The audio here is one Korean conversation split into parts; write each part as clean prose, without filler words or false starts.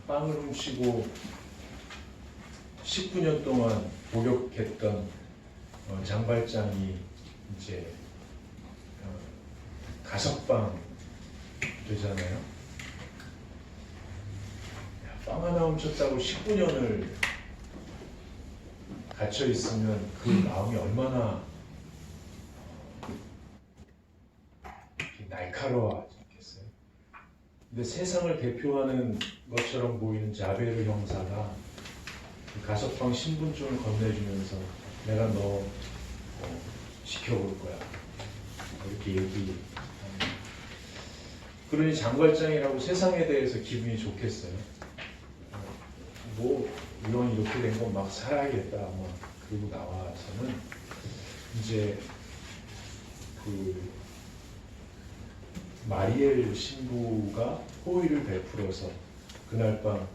빵을 훔치고 19년 동안 복역했던 장발장이 이제 가석방 되잖아요. 빵 하나 훔쳤다고 19년을 갇혀 있으면 그 마음이 얼마나 날카로워지겠어요. 근데 세상을 대표하는 것처럼 보이는 자베르 형사가 가석방 신분증을 건네주면서 내가 너 지켜볼 거야 이렇게 얘기합니다. 그러니 장발장이라고 세상에 대해서 기분이 좋겠어요. 뭐 이런 이렇게 된 건 막 살아야겠다 그러고 나와서는 이제 그 마리엘 신부가 호의를 베풀어서 그날 밤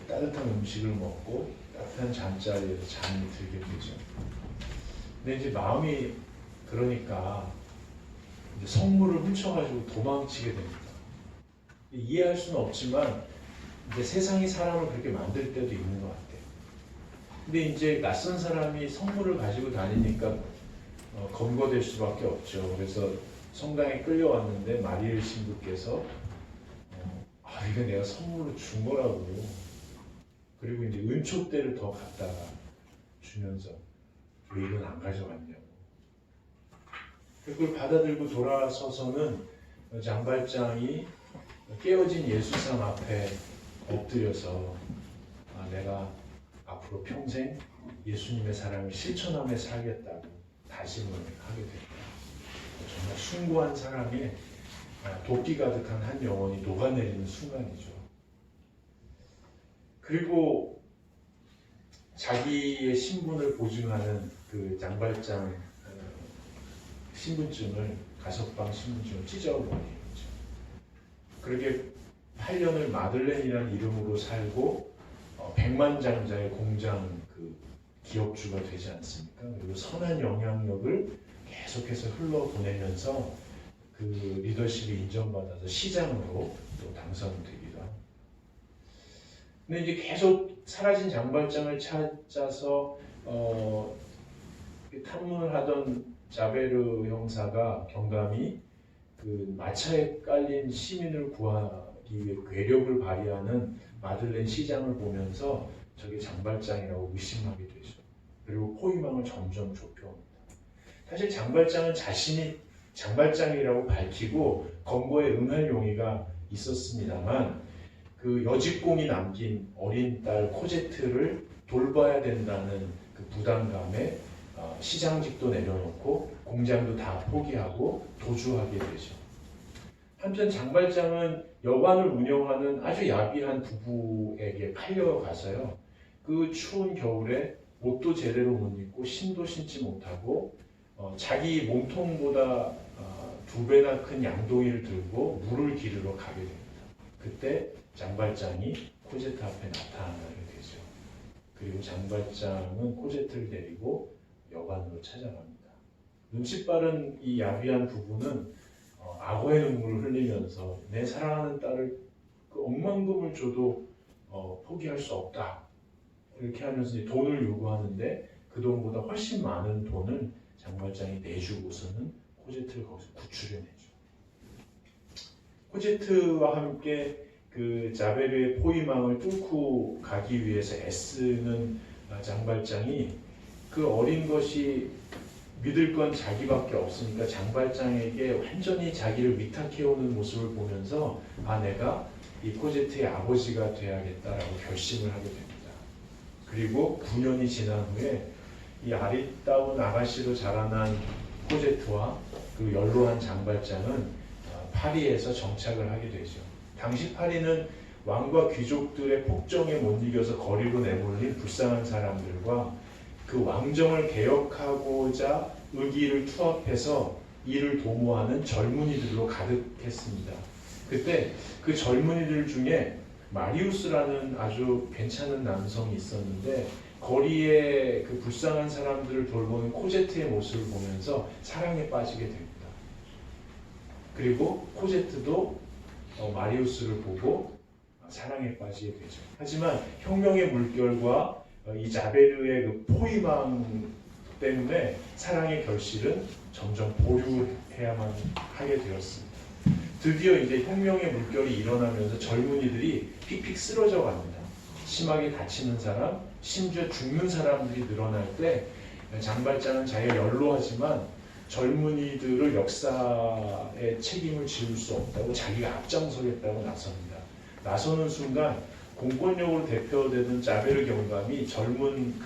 따뜻한 음식을 먹고 따뜻한 잠자리에서 잠이 들게 되죠. 근데 이제 마음이 그러니까 이제 성물을 훔쳐가지고 도망치게 됩니다. 이해할 수는 없지만 이제 세상이 사람을 그렇게 만들 때도 있는 것 같아요. 근데 이제 낯선 사람이 성물을 가지고 다니니까 검거될 수밖에 없죠. 그래서 성당에 끌려왔는데 마리엘 신부께서 이거 내가 선물로 준 거라고. 그리고 이제 은총대를 더 갖다가 주면서 왜 이건 안 가져갔냐고. 그걸 받아들고 돌아서서는 장발장이 깨어진 예수상 앞에 엎드려서 내가 앞으로 평생 예수님의 사랑을 실천하며 살겠다고 다짐을 하게 됩니다. 정말 숭고한 사랑에 도끼 가득한 한 영혼이 녹아내리는 순간이죠. 그리고 자기의 신분을 보증하는 그 장발장 신분증을 가석방 신분증을 찢어버리는 거죠. 그렇게 8년을 마들렌이라는 이름으로 살고 백만장자의 공장 그 기업주가 되지 않습니까? 그리고 선한 영향력을 계속해서 흘러보내면서 그 리더십이 인정받아서 시장으로 또 당선되기도 합니다. 근데 이제 계속 사라진 장발장을 찾아서 탐문을 하던 자베르 형사가 경감이 그 마차에 깔린 시민을 구하기 위해 괴력을 발휘하는 마들렌 시장을 보면서 저게 장발장이라고 의심하게 되죠. 그리고 포위망을 점점 좁혀옵니다. 사실 장발장은 자신이 장발장이라고 밝히고 검거에 응할 용의가 있었습니다만 그 여직공이 남긴 어린 딸 코제트를 돌봐야 된다는 그 부담감에 시장직도 내려놓고 공장도 다 포기하고 도주하게 되죠. 한편 장발장은 여관을 운영하는 아주 야비한 부부에게 팔려가서요. 그 추운 겨울에 옷도 제대로 못 입고 신도 신지 못하고 자기 몸통보다 2배나 큰 양동이를 들고 물을 기르러 가게 됩니다. 그때 장발장이 코제트 앞에 나타나게 되죠. 그리고 장발장은 코제트를 데리고 여관으로 찾아갑니다. 눈치 빠른 이 야비한 부부는 악어의 눈물을 흘리면서 내 사랑하는 딸을 그 억만금을 줘도 포기할 수 없다. 이렇게 하면서 돈을 요구하는데 그 돈보다 훨씬 많은 돈을 장발장이 내주고서는 코제트를 거기서 구출해내죠. 코제트와 함께 그 자베르의 포위망을 뚫고 가기 위해서 애쓰는 장발장이 그 어린 것이 믿을 건 자기밖에 없으니까 장발장에게 완전히 자기를 위탁해오는 모습을 보면서 내가 이 코제트의 아버지가 돼야겠다라고 결심을 하게 됩니다. 그리고 9년이 지난 후에 이 아리따운 아가씨로 자라난 코제트와 그 연로한 장발장은 파리에서 정착을 하게 되죠. 당시 파리는 왕과 귀족들의 폭정에 못 이겨서 거리로 내몰린 불쌍한 사람들과 그 왕정을 개혁하고자 의기를 투합해서 이를 도모하는 젊은이들로 가득했습니다. 그때 그 젊은이들 중에 마리우스라는 아주 괜찮은 남성이 있었는데 거리에 그 불쌍한 사람들을 돌보는 코제트의 모습을 보면서 사랑에 빠지게 됩니다. 그리고 코제트도 마리우스를 보고 사랑에 빠지게 되죠. 하지만 혁명의 물결과 이 자베르의 그 포위망 때문에 사랑의 결실은 점점 보류해야만 하게 되었습니다. 드디어 이제 혁명의 물결이 일어나면서 젊은이들이 픽픽 쓰러져 갑니다. 심하게 다치는 사람, 심지어 죽는 사람들이 늘어날 때 장발장은 자기가 연로하지만 젊은이들을 역사의 책임을 지울 수 없다고 자기가 앞장서겠다고 나섭니다. 나서는 순간 공권력으로 대표되는 자베르 경감이 젊은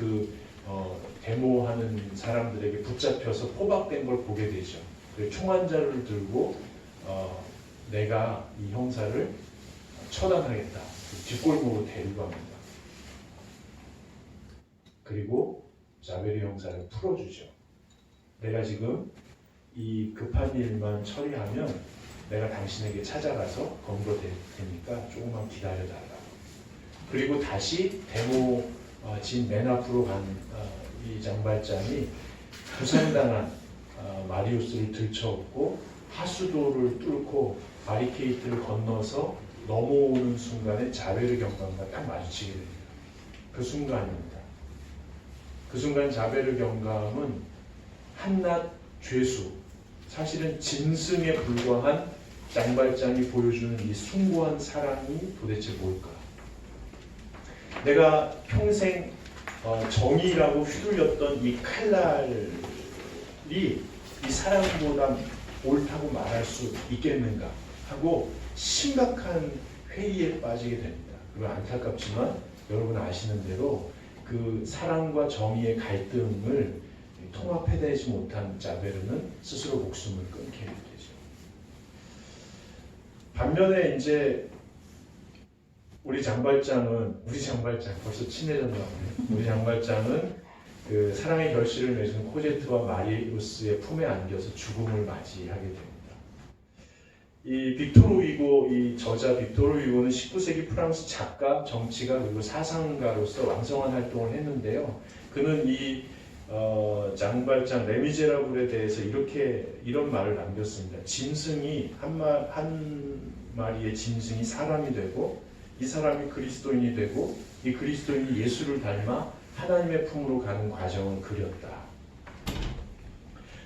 데모하는 사람들에게 붙잡혀서 포박된 걸 보게 되죠. 총한자를 들고 내가 이 형사를 처단하겠다. 뒷골목으로 데리고 갑니다. 그리고 자베르 형사를 풀어주죠. 내가 지금 이 급한 일만 처리하면 내가 당신에게 찾아가서 검거될 테니까 조금만 기다려달라. 그리고 다시 데모진 맨 앞으로 간 이 장발장이 부상당한 마리우스를 들쳐업고 하수도를 뚫고 바리케이트를 건너서 넘어오는 순간에 자베르 경감과 딱 마주치게 됩니다. 그 순간입니다. 그 순간 자베르 경감은 한낱 죄수, 사실은 짐승에 불과한 장발장이 보여주는 이 숭고한 사랑이 도대체 뭘까? 내가 평생 정의라고 휘둘렸던 이 칼날이 이 사랑보다 옳다고 말할 수 있겠는가 하고 심각한 회의에 빠지게 됩니다. 그리고 안타깝지만 여러분 아시는 대로 그 사랑과 정의의 갈등을 통합해내지 못한 자베르는 스스로 목숨을 끊게 되죠. 반면에 이제 우리 장발장 벌써 친해졌나 보네. 우리 장발장은 그 사랑의 결실을 맺은 코제트와 마리우스의 품에 안겨서 죽음을 맞이하게 됩니다. 이 빅토르 위고, 이 저자 빅토르 위고는 19세기 프랑스 작가, 정치가 그리고 사상가로서 왕성한 활동을 했는데요. 그는 이 장발장 레미제라블에 대해서 이런 말을 남겼습니다. 짐승이 한 마리의 짐승이 사람이 되고 이 사람이 그리스도인이 되고 이 그리스도인이 예수를 닮아 하나님의 품으로 가는 과정을 그렸다.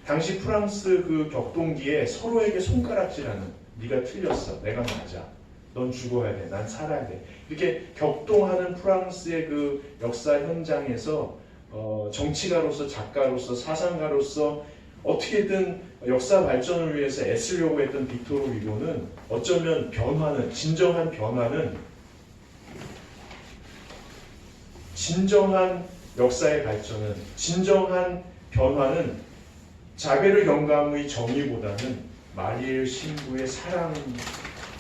당시 프랑스 그 격동기에 서로에게 손가락질하는, 네가 틀렸어, 내가 맞아, 넌 죽어야 돼, 난 살아야 돼, 이렇게 격동하는 프랑스의 그 역사 현장에서 정치가로서, 작가로서, 사상가로서 어떻게든 역사 발전을 위해서 애쓰려고 했던 빅토르 위고는 어쩌면 진정한 역사의 발전은, 진정한 변화는 자베르 경감의 정의보다는 마리엘 신부의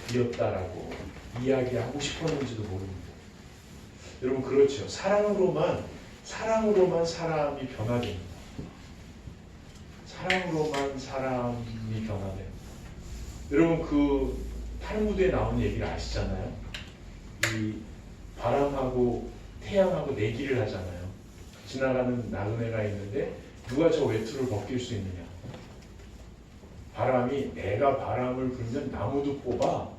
사랑이었다라고 이야기하고 싶었는지도 모릅니다. 여러분 그렇죠. 사랑으로만 사람이 변화됩니다. 사랑으로만 사람이 변화됩니다. 여러분 그 탈무드에 나오는 얘기를 아시잖아요. 이 바람하고 태양하고 내기를 하잖아요. 지나가는 나그네가 있는데 누가 저 외투를 벗길 수 있느냐. 바람이, 내가 바람을 불면 나무도 뽑아.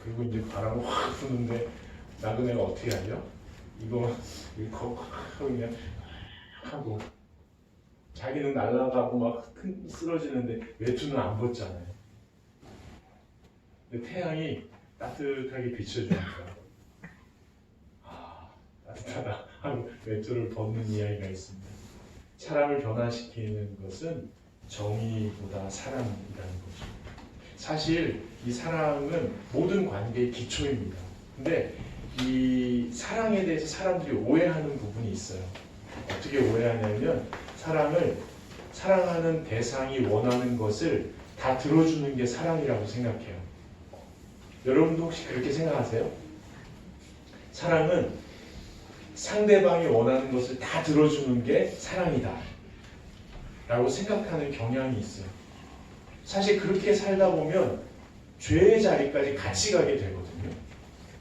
그리고 이제 바람을 확 부는데 나그네가 어떻게 하죠? 이거 그냥 하고 자기는 날아가고 막 쓰러지는데 외투는 안 벗잖아요. 근데 태양이 따뜻하게 비춰주니까 따뜻하다 하고 외투를 벗는 이야기가 있습니다. 사람을 변화시키는 것은 정의보다 사랑이라는 거죠. 사실 이 사랑은 모든 관계의 기초입니다. 근데 이 사랑에 대해서 사람들이 오해하는 부분이 있어요. 어떻게 오해하냐면 사랑하는 대상이 원하는 것을 다 들어주는 게 사랑이라고 생각해요. 여러분도 혹시 그렇게 생각하세요? 사랑은 상대방이 원하는 것을 다 들어주는 게 사랑이다 라고 생각하는 경향이 있어요. 사실 그렇게 살다 보면 죄의 자리까지 같이 가게 되거든요.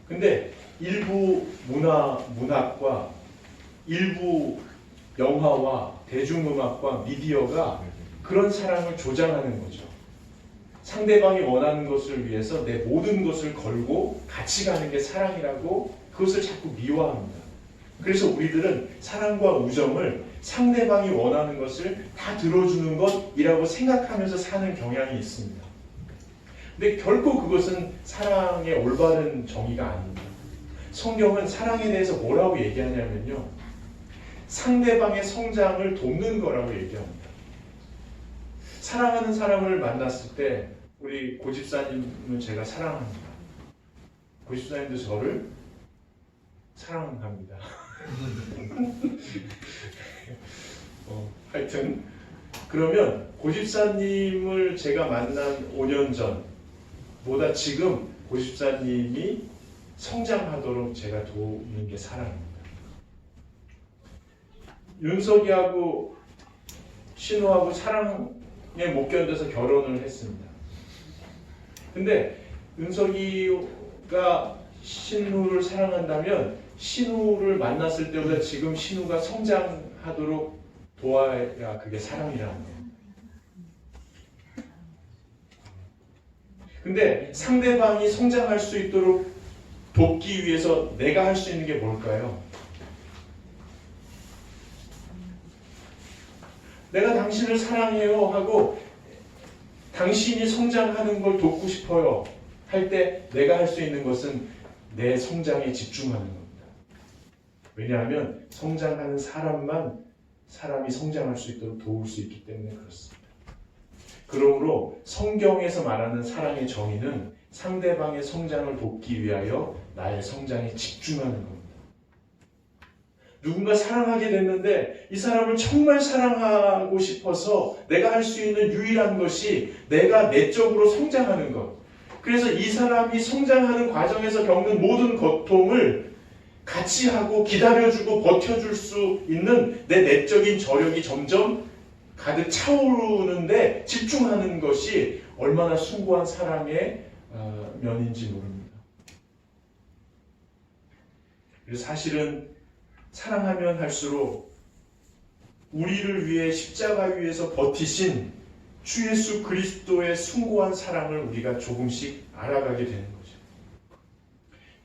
근데 일부 문학과 일부 영화와 대중음악과 미디어가 그런 사랑을 조장하는 거죠. 상대방이 원하는 것을 위해서 내 모든 것을 걸고 같이 가는 게 사랑이라고 그것을 자꾸 미워합니다. 그래서 우리들은 사랑과 우정을 상대방이 원하는 것을 다 들어주는 것이라고 생각하면서 사는 경향이 있습니다. 근데 결코 그것은 사랑의 올바른 정의가 아닙니다. 성경은 사랑에 대해서 뭐라고 얘기하냐면요, 상대방의 성장을 돕는 거라고 얘기합니다. 사랑하는 사람을 만났을 때 우리 고집사님은 제가 사랑합니다. 고집사님도 저를 사랑합니다. 하여튼 그러면 고집사님을 제가 만난 5년 전보다 지금 고집사님이 성장하도록 제가 도우는 게 사랑입니다. 윤석이하고 신우하고 사랑에 못 견뎌서 결혼을 했습니다. 근데 윤석이가 신우를 사랑한다면 신우를 만났을 때보다 지금 신우가 성장하도록 도와야 그게 사랑이라는 거예요. 근데 상대방이 성장할 수 있도록 돕기 위해서 내가 할 수 있는 게 뭘까요? 내가 당신을 사랑해요 하고 당신이 성장하는 걸 돕고 싶어요 할 때 내가 할 수 있는 것은 내 성장에 집중하는 겁니다. 왜냐하면 성장하는 사람이 성장할 수 있도록 도울 수 있기 때문에 그렇습니다. 그러므로 성경에서 말하는 사랑의 정의는 상대방의 성장을 돕기 위하여 나의 성장에 집중하는 겁니다. 누군가 사랑하게 됐는데 이 사람을 정말 사랑하고 싶어서 내가 할 수 있는 유일한 것이 내가 내적으로 성장하는 것. 그래서 이 사람이 성장하는 과정에서 겪는 모든 고통을 같이 하고 기다려주고 버텨줄 수 있는 내 내적인 저력이 점점 가득 차오르는데 집중하는 것이 얼마나 숭고한 사랑의 면인지 모릅니다. 그래서 사실은 사랑하면 할수록 우리를 위해 십자가 위에서 버티신 주 예수 그리스도의 숭고한 사랑을 우리가 조금씩 알아가게 되는 거죠.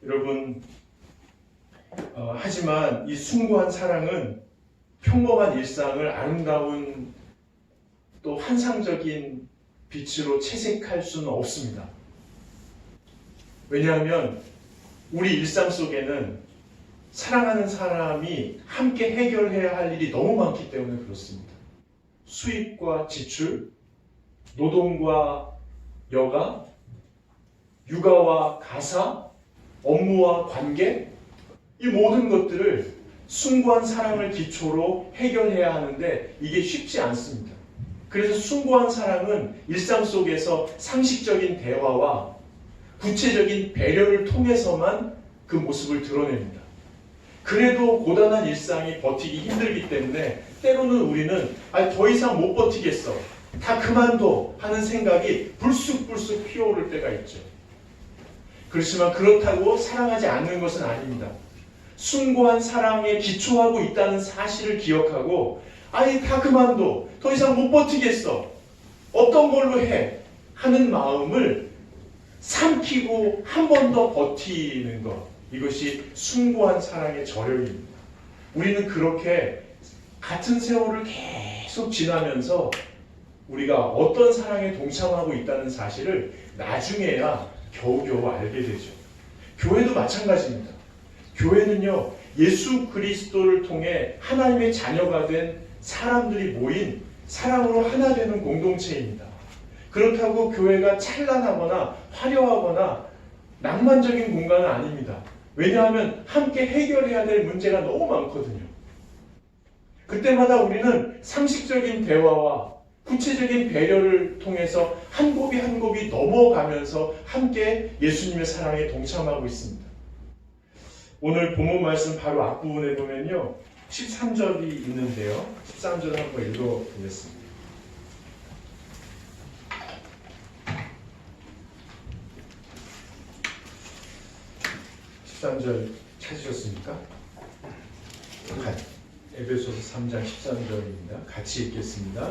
여러분, 하지만 이 숭고한 사랑은 평범한 일상을 아름다운 또 환상적인 빛으로 채색할 수는 없습니다. 왜냐하면 우리 일상 속에는 사랑하는 사람이 함께 해결해야 할 일이 너무 많기 때문에 그렇습니다. 수입과 지출, 노동과 여가, 육아와 가사, 업무와 관계, 이 모든 것들을 숭고한 사랑을 기초로 해결해야 하는데 이게 쉽지 않습니다. 그래서 숭고한 사랑은 일상 속에서 상식적인 대화와 구체적인 배려를 통해서만 그 모습을 드러냅니다. 그래도 고단한 일상이 버티기 힘들기 때문에 때로는 우리는 더 이상 못 버티겠어, 다 그만둬 하는 생각이 불쑥불쑥 피어오를 때가 있죠. 그렇지만 그렇다고 사랑하지 않는 것은 아닙니다. 숭고한 사랑에 기초하고 있다는 사실을 기억하고 다 그만둬, 더 이상 못 버티겠어, 어떤 걸로 해 하는 마음을 삼키고 한 번 더 버티는 것, 이것이 숭고한 사랑의 저력입니다. 우리는 그렇게 같은 세월을 계속 지나면서 우리가 어떤 사랑에 동참하고 있다는 사실을 나중에야 겨우겨우 알게 되죠. 교회도 마찬가지입니다. 교회는요, 예수 그리스도를 통해 하나님의 자녀가 된 사람들이 모인 사랑으로 하나 되는 공동체입니다. 그렇다고 교회가 찬란하거나 화려하거나 낭만적인 공간은 아닙니다. 왜냐하면 함께 해결해야 될 문제가 너무 많거든요. 그때마다 우리는 상식적인 대화와 구체적인 배려를 통해서 한 곱이 한 곱이 넘어가면서 함께 예수님의 사랑에 동참하고 있습니다. 오늘 본문 말씀 바로 앞부분에 보면요, 13절이 있는데요. 13절 한번 읽어보겠습니다. 13절 찾으셨습니까? 에베소서 3장 13절입니다. 같이 읽겠습니다.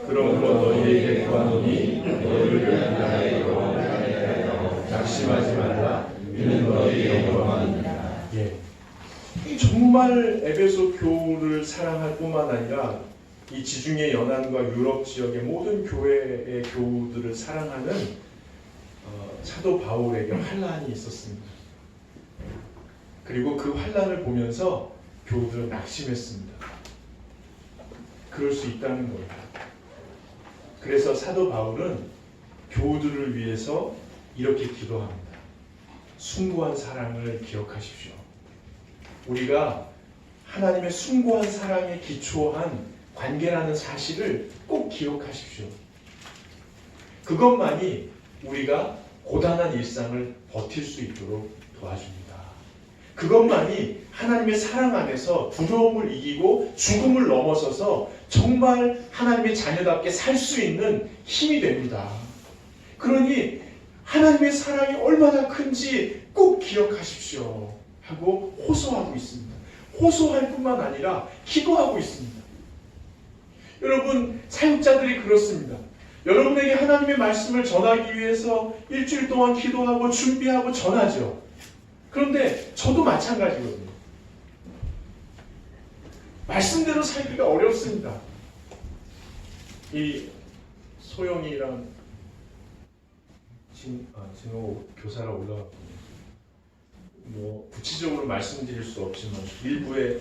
그러므로 너희에게 구하노니 너희를 위한 나의 영광을 하여 낙심하지 말라. 이는 너희의 영광이니라. 예. 정말 에베소 교우를 사랑할 뿐만 아니라 이 지중해 연안과 유럽 지역의 모든 교회의 교우들을 사랑하는 사도 바울에게 환난이 있었습니다. 그리고 그 환난을 보면서 교우들은 낙심했습니다. 그럴 수 있다는 거예요. 그래서 사도 바울은 교우들을 위해서 이렇게 기도합니다. 숭고한 사랑을 기억하십시오. 우리가 하나님의 숭고한 사랑에 기초한 관계라는 사실을 꼭 기억하십시오. 그것만이 우리가 고단한 일상을 버틸 수 있도록 도와줍니다. 그것만이 하나님의 사랑 안에서 두려움을 이기고 죽음을 넘어서서 정말 하나님의 자녀답게 살 수 있는 힘이 됩니다. 그러니 하나님의 사랑이 얼마나 큰지 꼭 기억하십시오 하고 호소하고 있습니다. 호소할 뿐만 아니라 기도하고 있습니다. 여러분, 사역자들이 그렇습니다. 여러분에게 하나님의 말씀을 전하기 위해서 일주일 동안 기도하고 준비하고 전하죠. 그런데 저도 마찬가지거든요. 말씀대로 살기가 어렵습니다. 이 소영이랑 진호 교사가 올라왔거든요. 뭐 구체적으로 말씀드릴 수 없지만 일부에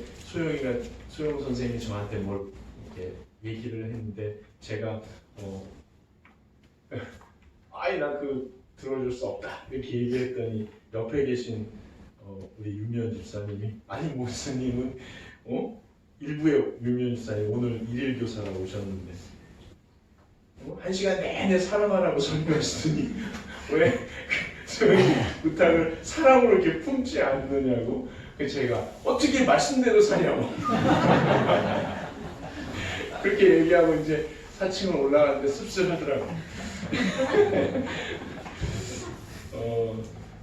소영 선생님이 저한테 뭘 이렇게 얘기를 했는데 제가 나 들어줄 수 없다 이렇게 얘기했더니 옆에 계신 우리 유미연 집사님이 아니 목사님은 일부에 유미연 집사님 오늘 일일 교사가 오셨는데 1시간 내내 사랑하라고 설교하시더니 왜 저희 부탁을 사랑으로 이렇게 품지 않느냐고. 그래서 제가 어떻게 말씀대로 사냐고 그렇게 얘기하고 이제 4층을 올라가는데 씁쓸하더라고요.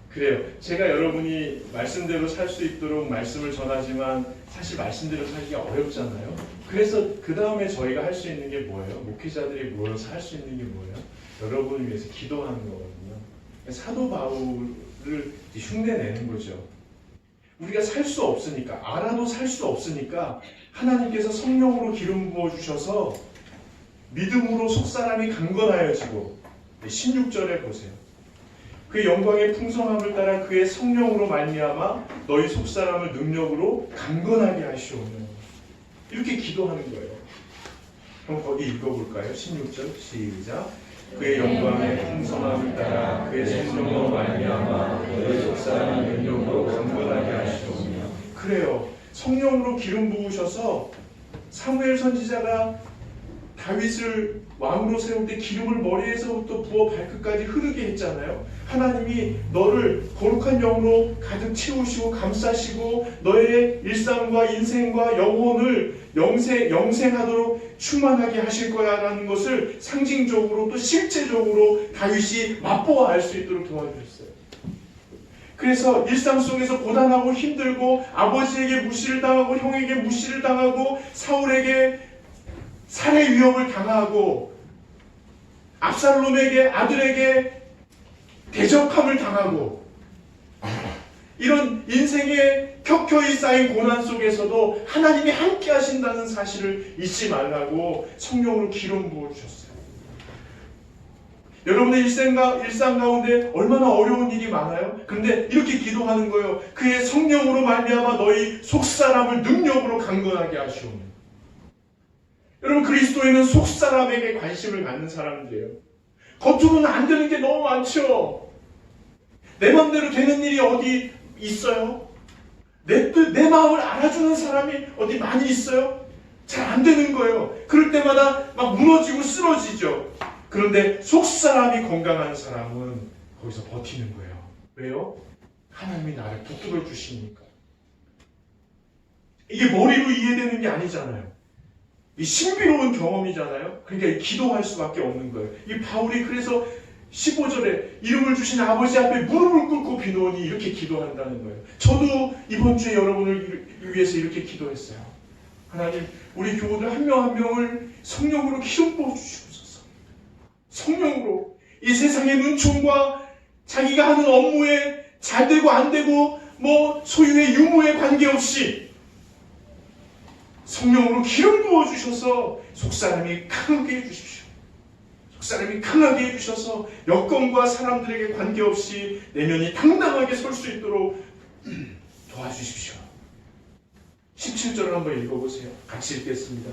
그래요. 제가 여러분이 말씀대로 살 수 있도록 말씀을 전하지만 사실 말씀대로 살기가 어렵잖아요. 그래서 그 다음에 저희가 할 수 있는 게 뭐예요? 목회자들이 모여서 할 수 있는 게 뭐예요? 여러분을 위해서 기도하는 거거든요. 사도 바울을 흉내내는 거죠. 우리가 살 수 없으니까, 알아도 살 수 없으니까 하나님께서 성령으로 기름 부어주셔서 믿음으로 속사람이 강건하여지고 16절에 보세요. 그 영광의 풍성함을 따라 그의 성령으로 말미암아 너희 속사람을 능력으로 강건하게 하시오며 이렇게 기도하는 거예요. 그럼 거기 읽어볼까요? 16절 시작. 그의 영광의 풍성함을 따라 그의 성령으로 말미암아 너희 속사람을 능력으로 강건하게 하시오며. 그래요. 성령으로 기름 부으셔서 사무엘 선지자가 다윗을 왕으로 세울 때 기름을 머리에서부터 부어 발끝까지 흐르게 했잖아요. 하나님이 너를 거룩한 영으로 가득 채우시고 감싸시고 너의 일상과 인생과 영혼을 영생하도록 충만하게 하실 거야라는 것을 상징적으로 또 실제적으로 다윗이 맛보아 알 수 있도록 도와주셨어요. 그래서 일상 속에서 고단하고 힘들고 아버지에게 무시를 당하고 형에게 무시를 당하고 사울에게 살해 위협을 당하고 압살롬에게 아들에게 대적함을 당하고 이런 인생의 켜켜이 쌓인 고난 속에서도 하나님이 함께 하신다는 사실을 잊지 말라고 성령으로 기름 부어주셨어요. 여러분의 일상 가운데 얼마나 어려운 일이 많아요? 그런데 이렇게 기도하는 거예요. 그의 성령으로 말미암아 너희 속사람을 능력으로 강건하게 하시오며. 여러분, 그리스도인은 속사람에게 관심을 갖는 사람들이에요. 겉으로는 안 되는 게 너무 많죠. 내 마음대로 되는 일이 어디 있어요? 내 마음을 알아주는 사람이 어디 많이 있어요? 잘 안 되는 거예요. 그럴 때마다 막 무너지고 쓰러지죠. 그런데 속사람이 건강한 사람은 거기서 버티는 거예요. 왜요? 하나님이 나를 붙들어 주시니까. 이게 머리로 이해되는 게 아니잖아요. 이 신비로운 경험이잖아요. 그러니까 기도할 수밖에 없는 거예요. 이 바울이 그래서 15절에 이름을 주신 아버지 앞에 무릎을 꿇고 비노니 이렇게 기도한다는 거예요. 저도 이번 주에 여러분을 위해서 이렇게 기도했어요. 하나님, 우리 교우들 한 명 한 명을 성령으로 기름 부어 주시옵소서. 성령으로 이 세상의 눈총과 자기가 하는 업무에 잘 되고 안 되고 소유의 유무에 관계없이 성령으로 기름 부어 주셔서 속사람이 강하게 해주십시오. 속사람이 강하게 해주셔서 여건과 사람들에게 관계없이 내면이 당당하게 설 수 있도록 도와주십시오. 17절을 한번 읽어보세요. 같이 읽겠습니다.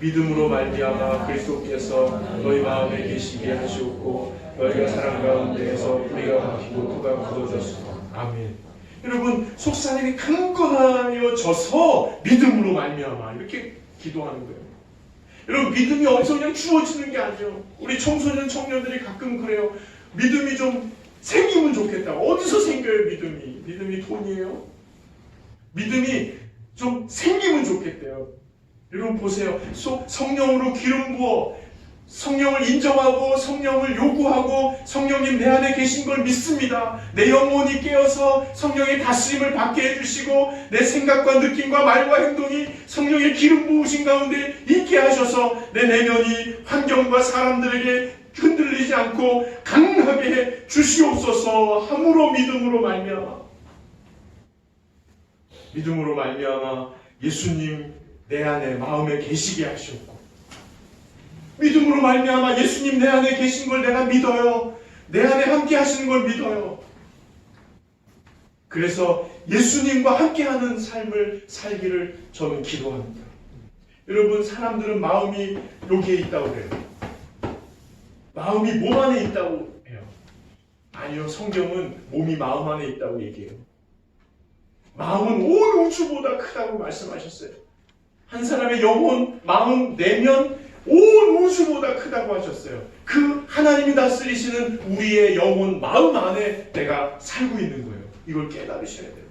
믿음으로 말미암아 그리스도께서 너희 마음에 계시게 하시옵고 너희가 사랑 가운데에서 뿌리가 박히고 토가 굳어졌으며. 아멘. 여러분, 속사람이 강건하여져서 믿음으로 말미암아 이렇게 기도하는 거예요. 여러분, 믿음이 어디서 그냥 주어지는 게 아니에요. 우리 청소년 청년들이 가끔 그래요. 믿음이 좀 생기면 좋겠다. 어디서 생겨요 믿음이? 믿음이 돈이에요? 믿음이 좀 생기면 좋겠대요. 여러분 보세요. 성령으로 기름 부어 성령을 인정하고 성령을 요구하고 성령님 내 안에 계신 걸 믿습니다. 내 영혼이 깨어서 성령의 다스림을 받게 해주시고 내 생각과 느낌과 말과 행동이 성령의 기름 부으신 가운데 있게 하셔서 내 내면이 환경과 사람들에게 흔들리지 않고 강하게 해 주시옵소서. 함으로 믿음으로 말미암아 예수님 내 안에 마음에 계시게 하시옵고 믿음으로 말미암아 예수님 내 안에 계신 걸 내가 믿어요. 내 안에 함께 하시는 걸 믿어요. 그래서 예수님과 함께하는 삶을 살기를 저는 기도합니다. 여러분, 사람들은 마음이 여기에 있다고 그래요. 마음이 몸 안에 있다고 해요. 아니요, 성경은 몸이 마음 안에 있다고 얘기해요. 마음은 온 우주보다 크다고 말씀하셨어요. 한 사람의 영혼, 마음, 내면 온 우주보다 크다고 하셨어요. 그 하나님이 다스리시는 우리의 영혼, 마음 안에 내가 살고 있는 거예요. 이걸 깨달으셔야 돼요.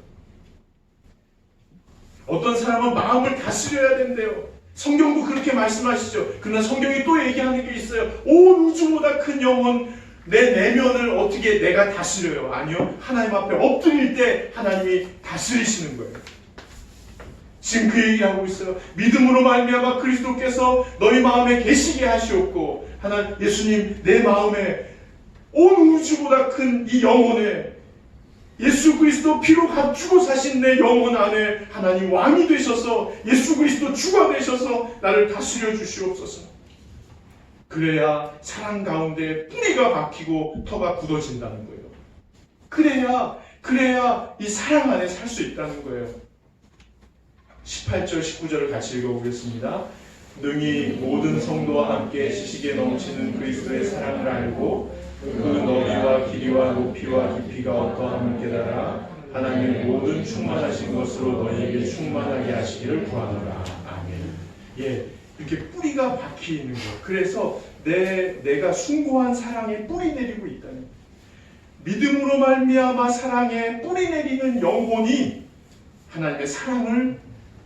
어떤 사람은 마음을 다스려야 된대요. 성경도 그렇게 말씀하시죠. 그러나 성경이 또 얘기하는 게 있어요. 온 우주보다 큰 영혼, 내 내면을 어떻게 내가 다스려요? 아니요. 하나님 앞에 엎드릴 때 하나님이 다스리시는 거예요. 지금 그 얘기하고 있어요. 믿음으로 말미암아 그리스도께서 너희 마음에 계시게 하시옵고 예수님 내 마음에 온 우주보다 큰 이 영혼에 예수 그리스도 피로 값주고 사신 내 영혼 안에 하나님 왕이 되셔서 예수 그리스도 주가 되셔서 나를 다스려 주시옵소서. 그래야 사랑 가운데 뿌리가 박히고 터가 굳어진다는 거예요. 그래야 이 사랑 안에 살 수 있다는 거예요. 18절 19절을 같이 읽어보겠습니다. 능히 모든 성도와 함께 지식에 넘치는 그리스도의 사랑을 알고 그 너비와 길이와 높이와 깊이가 어떠함을 깨달아 하나님의 모든 충만하신 것으로 너희에게 충만하게 하시기를 구하노라. 아멘. 예, 이렇게 뿌리가 박히는 거예요. 그래서 내가 숭고한 사랑에 뿌리 내리고 있다는, 믿음으로 말미암아 사랑에 뿌리 내리는 영혼이 하나님의 사랑을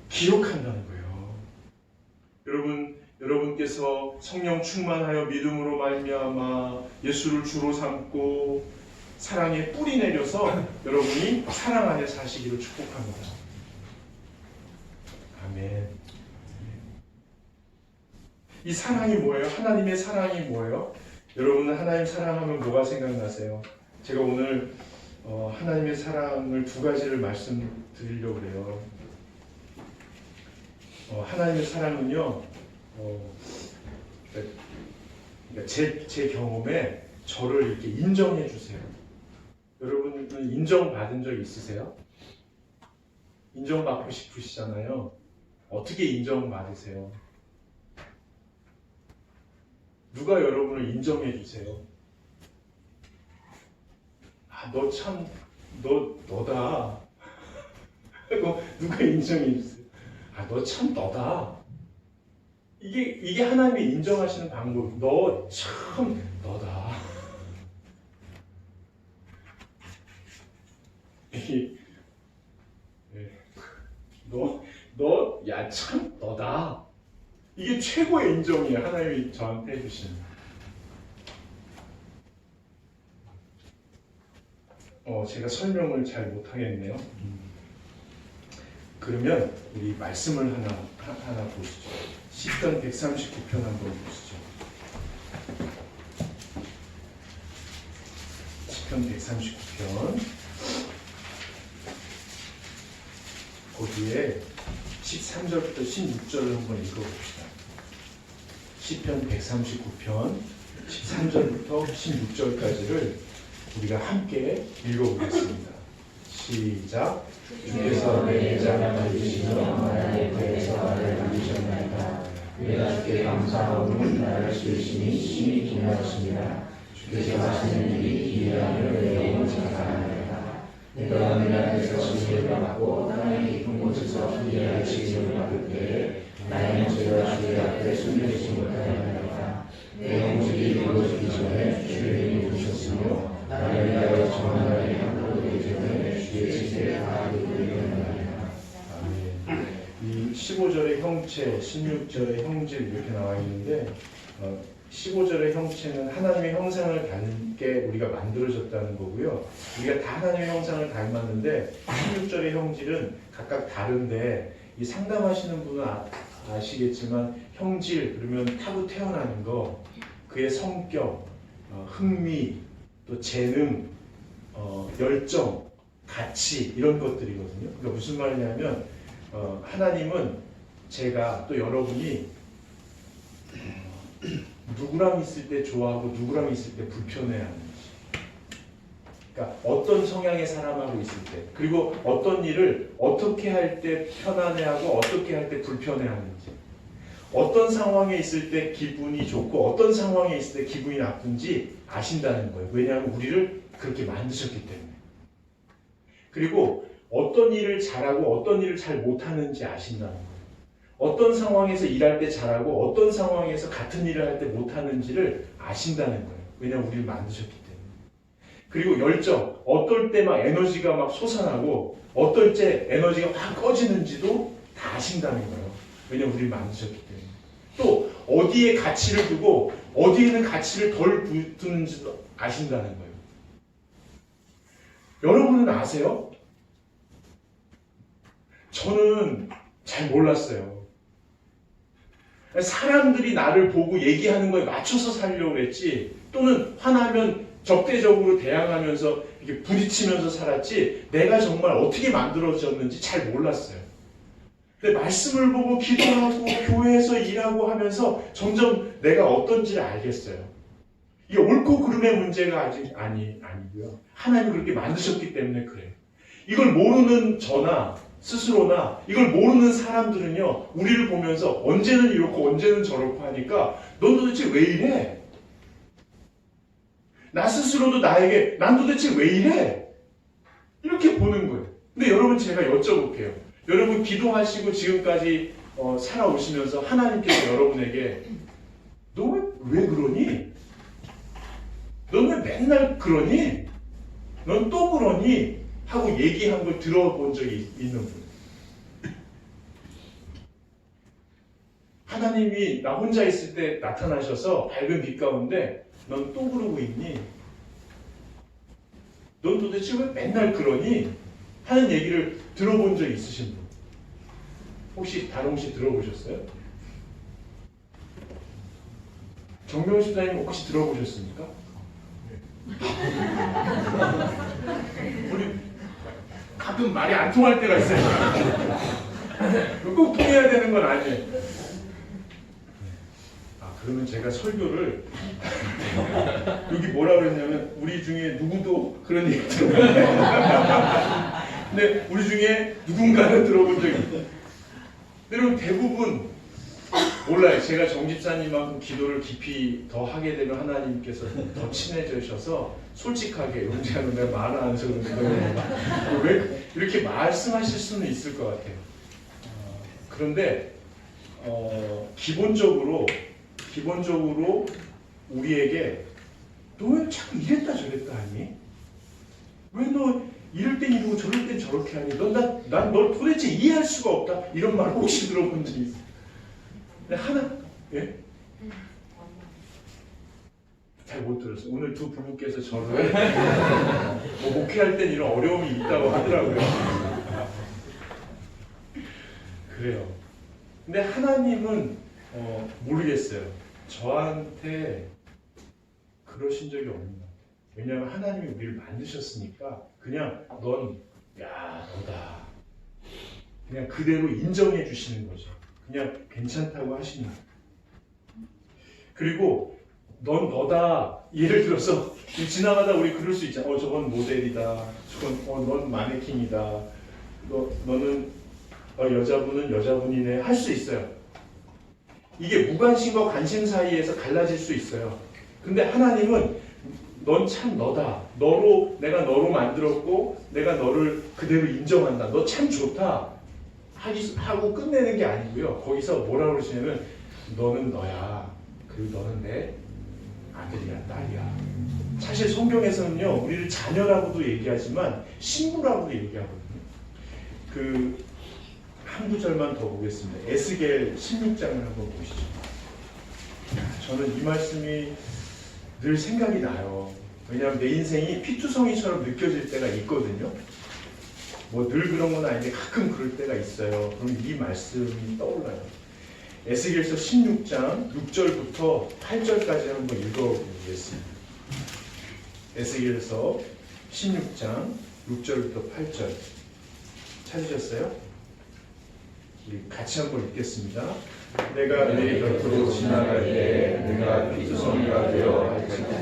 기억한다는 거예요. 여러분께서 성령 충만하여 믿음으로 말미암아 예수를 주로 삼고 사랑에 뿌리 내려서 여러분이 사랑 안에 사시기를 축복합니다. 아멘. 이 사랑이 뭐예요? 하나님의 사랑이 뭐예요? 여러분은 하나님 사랑하면 뭐가 생각나세요? 제가 오늘 하나님의 사랑을 두 가지를 말씀드리려고 해요. 하나님의 사랑은요, 그러니까 제 경험에 저를 이렇게 인정해 주세요. 여러분은 인정받은 적 있으세요? 인정받고 싶으시잖아요. 어떻게 인정받으세요? 누가 여러분을 인정해 주세요? 아, 너다. 누가 인정해 주세요? 아, 너 참 너다. 이게 하나님이 인정하시는 방법. 너 참 너다. 야 참 너다. 이게 최고의 인정이에요. 하나님이 저한테 해주신. 제가 설명을 잘 못하겠네요. 그러면 우리 말씀을 하나 보시죠. 시편 139편 한번 보시죠. 시편 139편 거기에 13절부터 16절을 한번 읽어봅시다. 시편 139편 13절부터 16절까지를 우리가 함께 읽어보겠습니다. 시작. 주께서 내 자를 만드시며 나의 배에서 나를 만드셨나이다. 내가 주께 감사하오니 나를 지으시니 심히 기뻐하십니다. 주께서 하시는 일이 기이하며 내 영혼 자랑하나이다. 내가 내 안에서 징계를 받고 땅의 깊은 곳에서 기이하게 징계를 받을 때에 나의 죄가 주의 앞에 숨겨지지 못하였나이다. 내 영혼이 이루어지기 전에 주의 부르셨으며 나를 위하여 정한 날이 함으로 되기 전에 주의 지혜를 다하게 되었나이다. 아멘. 이 15절의 형체, 16절의 형질 이렇게 나와 있는데 15절의 형체는 하나님의 형상을 닮게 우리가 만들어졌다는 거고요. 우리가 다 하나님의 형상을 닮았는데 16절의 형질은 각각 다른데 이 상담하시는 분은 아시겠지만 형질 그러면 타고 태어나는 거, 그의 성격, 흥미, 또 재능, 열정, 가치 이런 것들이거든요. 그러니까 무슨 말이냐면 하나님은 제가 또 여러분이 누구랑 있을 때 좋아하고 누구랑 있을 때 불편해하는지, 그러니까 어떤 성향의 사람하고 있을 때, 그리고 어떤 일을 어떻게 할 때 편안해하고 어떻게 할 때 불편해하는지, 어떤 상황에 있을 때 기분이 좋고 어떤 상황에 있을 때 기분이 나쁜지 아신다는 거예요. 왜냐하면 우리를 그렇게 만드셨기 때문에. 그리고 어떤 일을 잘하고 어떤 일을 잘 못하는지 아신다는 거예요. 어떤 상황에서 일할 때 잘하고 어떤 상황에서 같은 일을 할 때 못하는지를 아신다는 거예요. 왜냐하면 우리를 만드셨기 때문에. 그리고 열정, 어떨 때 막 에너지가 막 솟아나고 어떨 때 에너지가 확 꺼지는지도 다 아신다는 거예요. 왜냐하면 우리를 만드셨기 때문에. 또 어디에 가치를 두고 어디에는 가치를 덜 두는지도 아신다는 거예요. 여러분은 아세요? 저는 잘 몰랐어요. 사람들이 나를 보고 얘기하는 거에 맞춰서 살려고 그랬지, 또는 화나면 적대적으로 대항하면서 이렇게 부딪히면서 살았지, 내가 정말 어떻게 만들어졌는지 잘 몰랐어요. 근데 말씀을 보고 기도하고 교회에서 일하고 하면서 점점 내가 어떤지를 알겠어요. 이게 옳고 그름의 문제가 아직 아니고요. 하나님이 그렇게 만드셨기 때문에 그래요. 이걸 모르는 저나 스스로나 이걸 모르는 사람들은요, 우리를 보면서 언제는 이렇고 언제는 저렇고 하니까 넌 도대체 왜 이래? 나 스스로도 나에게 난 도대체 왜 이래? 이렇게 보는 거예요. 근데 여러분, 제가 여쭤볼게요. 여러분 기도하시고 지금까지 살아오시면서 하나님께서 여러분에게 너 왜 그러니? 넌 왜 맨날 그러니? 넌 또 그러니? 하고 얘기한 걸 들어본 적이 있는 분. 하나님이 나 혼자 있을 때 나타나셔서 밝은 빛 가운데 넌 또 그러고 있니? 넌 도대체 왜 맨날 그러니? 하는 얘기를 들어본 적 있으신 분? 혹시 단홍씨 들어보셨어요? 정명수 사님 혹시 들어보셨습니까? 우리 가끔 말이 안 통할 때가 있어요. 꼭 통해야 되는 건 아니에요. 그러면 제가 설교를 여기 뭐라 그랬냐면 우리 중에 누구도 그런 얘기 들어봤는데 근데 우리 중에 누군가는 들어본 적이 있어요. 여러분 대부분 몰라요. 제가 정 집사님만큼 기도를 깊이 더 하게 되면 하나님께서 더 친해지셔서 솔직하게 용재하는 내가 말을 안 해서 그런데 왜 이렇게 말씀하실 수는 있을 것 같아요. 그런데 기본적으로 우리에게 너 왜 자꾸 이랬다 저랬다 하니? 왜 너 이럴 땐 이러고 저럴 땐 저렇게 하니? 난 널 도대체 이해할 수가 없다. 이런 말 혹시 들어본 적 있어요? 예? 잘 못 들었어요. 오늘 두 부부께서 저를 목회할 땐 이런 어려움이 있다고 하더라고요. 그래요. 근데 하나님은 모르겠어요. 저한테 그러신 적이 없는 것 같아요. 왜냐하면 하나님이 우리를 만드셨으니까 그냥 너다. 그냥 그대로 인정해 주시는 거죠. 그냥 괜찮다고 하시는 거예요. 그리고 너다. 예를 들어서 지나가다 우리 그럴 수 있잖아. 저건 모델이다. 넌 마네킹이다. 너는 여자분은 여자분이네. 할 수 있어요. 이게 무관심과 관심 사이에서 갈라질 수 있어요. 근데 하나님은 넌 참 너다. 내가 너로 만들었고 내가 너를 그대로 인정한다. 너 참 좋다. 하고 끝내는 게 아니고요. 거기서 뭐라고 그러시냐면 너는 너야. 그리고 너는 내 아들이야, 딸이야. 사실 성경에서는요, 우리를 자녀라고도 얘기하지만 신부라고도 얘기하거든요. 한 구절만 더 보겠습니다. 에스겔 16장을 한번 보시죠. 저는 이 말씀이 늘 생각이 나요. 왜냐하면 내 인생이 피투성이처럼 느껴질 때가 있거든요. 뭐 늘 그런 건 아닌데 가끔 그럴 때가 있어요. 그럼 이 말씀이 떠올라요. 에스겔서 16장 6절부터 8절까지 한번 읽어보겠습니다. 에스겔서 16장 6절부터 8절 찾으셨어요? 우리 같이 한번 읽겠습니다. 내가 내 곁으로 지나갈 때 내가 피투성이가 되어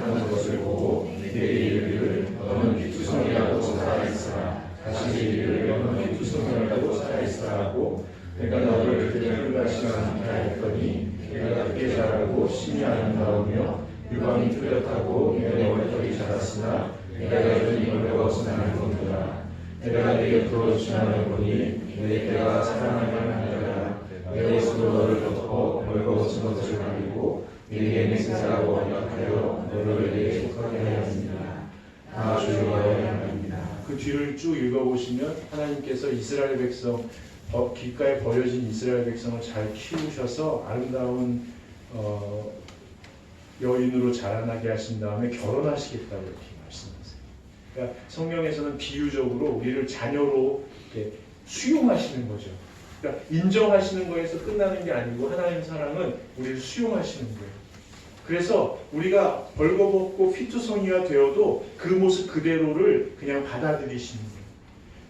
하는 것을 보고 내게 이르기를 너는 피투성이라고 살아있으라. 다시 이르기를 너는 피투성이라고 살아있으라 하고 내가 너를 그때 끝까지 않게 하였더니 내가 크게 자라고 심히 아름다우며 유방이 뚜렷하고 내 머리털이 자랐으나 내가 여전히 멀거워서 나는 건도라. 내가 내 곁으로 지나는 보니 내가 사랑하는 하나라. 내 옷으로 너를 덮어 멀거워진 것을 가리고 내게 맹세하고 언약하여 너를 내게 속하게 하였습니다. 다 주여와의 하나님이다. 그 뒤를 쭉 읽어보시면 하나님께서 이스라엘 백성 길가에 버려진 이스라엘 백성을 잘 키우셔서 아름다운 여인으로 자라나게 하신 다음에 결혼하시겠다고 이렇게 말씀하세요. 그러니까 성경에서는 비유적으로 우리를 자녀로 이렇게 수용하시는 거죠. 그러니까 인정하시는 거에서 끝나는 게 아니고 하나님 사랑은 우리를 수용하시는 거예요. 그래서 우리가 벌거벗고 피투성이가 되어도 그 모습 그대로를 그냥 받아들이시는 거예요.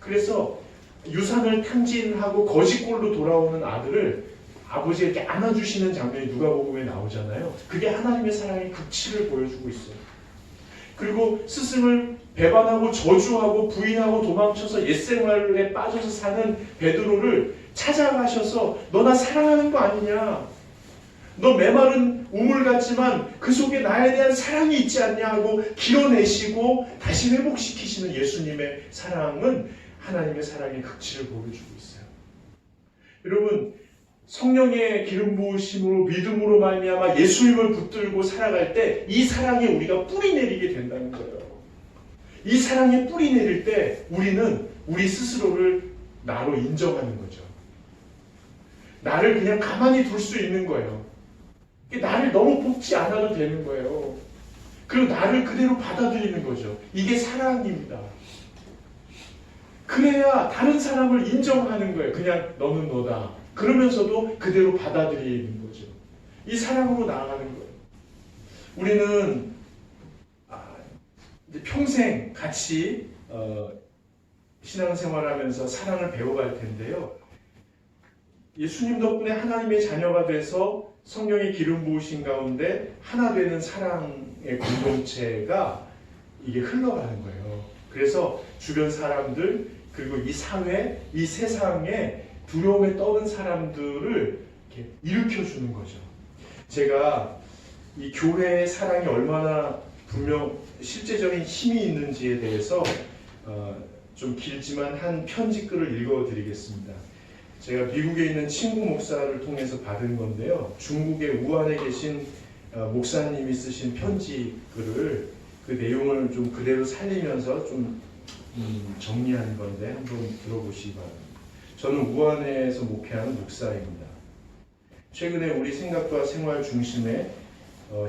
그래서 유산을 탕진하고 거지꼴로 돌아오는 아들을 아버지에게 안아주시는 장면이 누가복음에 나오잖아요. 그게 하나님의 사랑의 극치를 보여주고 있어요. 그리고 스승을 배반하고 저주하고 부인하고 도망쳐서 옛생활에 빠져서 사는 베드로를 찾아가셔서 너 나 사랑하는 거 아니냐? 너 메마른 우물 같지만 그 속에 나에 대한 사랑이 있지 않냐 하고 길어내시고 다시 회복시키시는 예수님의 사랑은 하나님의 사랑의 극치를 보여주고 있어요. 여러분, 성령의 기름 부으심으로 믿음으로 말미암아 예수님을 붙들고 살아갈 때 이 사랑에 우리가 뿌리 내리게 된다는 거예요. 이 사랑에 뿌리 내릴 때 우리는 우리 스스로를 나로 인정하는 거죠. 나를 그냥 가만히 둘 수 있는 거예요. 나를 너무 뽑지 않아도 되는 거예요. 그리고 나를 그대로 받아들이는 거죠. 이게 사랑입니다. 그래야 다른 사람을 인정하는 거예요. 그냥 너는 너다. 그러면서도 그대로 받아들이는 거죠. 이 사랑으로 나아가는 거예요. 우리는 이제 평생 같이 신앙생활하면서 사랑을 배워갈 텐데요. 예수님 덕분에 하나님의 자녀가 돼서 성령의 기름 부으신 가운데 하나 되는 사랑의 공동체가 이게 흘러가는 거예요. 그래서 주변 사람들 그리고 이 사회, 이 세상에 두려움에 떠는 사람들을 이렇게 일으켜주는 거죠. 제가 이 교회의 사랑이 얼마나 분명 실제적인 힘이 있는지에 대해서 좀 길지만 한 편지글을 읽어드리겠습니다. 제가 미국에 있는 친구 목사를 통해서 받은 건데요. 중국의 우한에 계신 목사님이 쓰신 편지글을 그 내용을 좀 그대로 살리면서 좀 정리한 건데 한번 들어보시기 바랍니다. 저는 우한에서 목회하는 목사입니다. 최근에 우리 생각과 생활 중심에